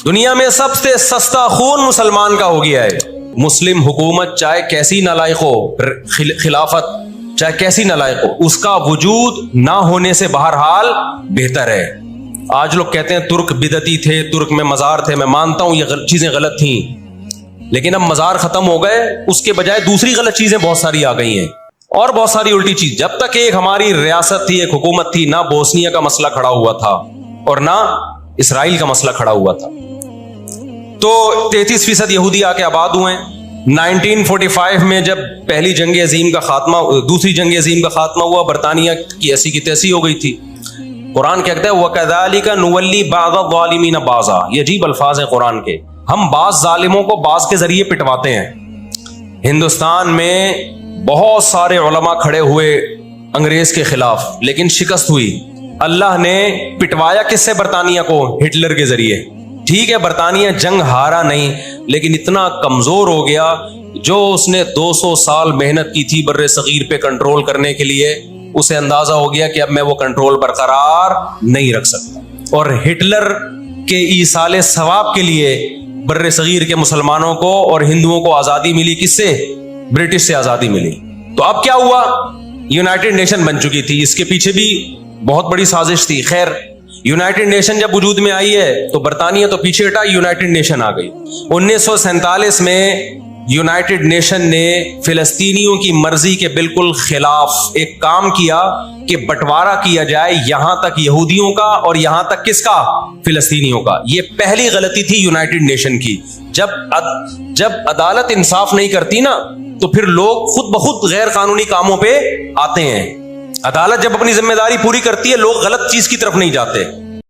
دنیا میں سب سے سستا خون مسلمان کا ہو گیا ہے. مسلم حکومت چاہے کیسی نالائق ہو، خلافت چاہے کیسی نالائق ہو، اس کا وجود نہ ہونے سے بہرحال بہتر ہے. آج لوگ کہتے ہیں ترک بدعتی تھے، ترک میں مزار تھے. میں مانتا ہوں یہ چیزیں غلط تھیں، لیکن اب مزار ختم ہو گئے، اس کے بجائے دوسری غلط چیزیں بہت ساری آ گئی ہیں، اور بہت ساری الٹی چیز. جب تک ایک ہماری ریاست تھی، ایک حکومت تھی، نہ بوسنیا کا مسئلہ کھڑا ہوا تھا اور نہ اسرائیل کا مسئلہ کھڑا ہوا تھا. تو 33% یہودی آ کے آباد ہوئے. 1945 میں جب پہلی جنگ عظیم کا خاتمہ، دوسری جنگ عظیم کا خاتمہ ہوا، برطانیہ کی ایسی کی تیسی ہو گئی تھی. قرآن کہتا ہے وَكَذَلِكَ نُوَلِّي بَعْضَ الظَّالِمِينَ بَعْضًا. یہ عجیب الفاظ ہیں قرآن کے. ہم بعض ظالموں کو بعض کے ذریعے پٹواتے ہیں. ہندوستان میں بہت سارے علماء کھڑے ہوئے انگریز کے خلاف، لیکن شکست ہوئی. اللہ نے پٹوایا کس سے؟ برطانیہ کو، ہٹلر کے ذریعے. ٹھیک ہے برطانیہ جنگ ہارا نہیں، لیکن اتنا کمزور ہو گیا، جو اس نے 200 سال محنت کی تھی بر صغیر پہ کنٹرول کرنے کے لیے، اسے اندازہ ہو گیا کہ اب میں وہ کنٹرول برقرار نہیں رکھ سکتا. اور ہٹلر کے ایصال ثواب کے لیے بر صغیر کے مسلمانوں کو اور ہندوؤں کو آزادی ملی. کس سے؟ برٹش سے آزادی ملی. تو اب کیا ہوا؟ یونائٹڈ نیشن بن چکی تھی. اس کے پیچھے بھی بہت بڑی سازش تھی. خیر، یونائٹڈ نیشن جب وجود میں آئی ہے تو برطانیہ تو پیچھے ہٹا، یونائٹڈ نیشن آ گئی. 1947 میں یونائٹڈ نیشن نے فلسطینیوں کی مرضی کے بالکل خلاف ایک کام کیا کہ بٹوارا کیا جائے، یہاں تک یہودیوں کا اور یہاں تک کس کا؟ فلسطینیوں کا. یہ پہلی غلطی تھی یونائٹڈ نیشن کی. جب عدالت انصاف نہیں کرتی نا، تو پھر لوگ خود بخود غیر قانونی کاموں پہ آتے ہیں. عدالت جب اپنی ذمہ داری پوری کرتی ہے، لوگ غلط چیز کی طرف نہیں جاتے.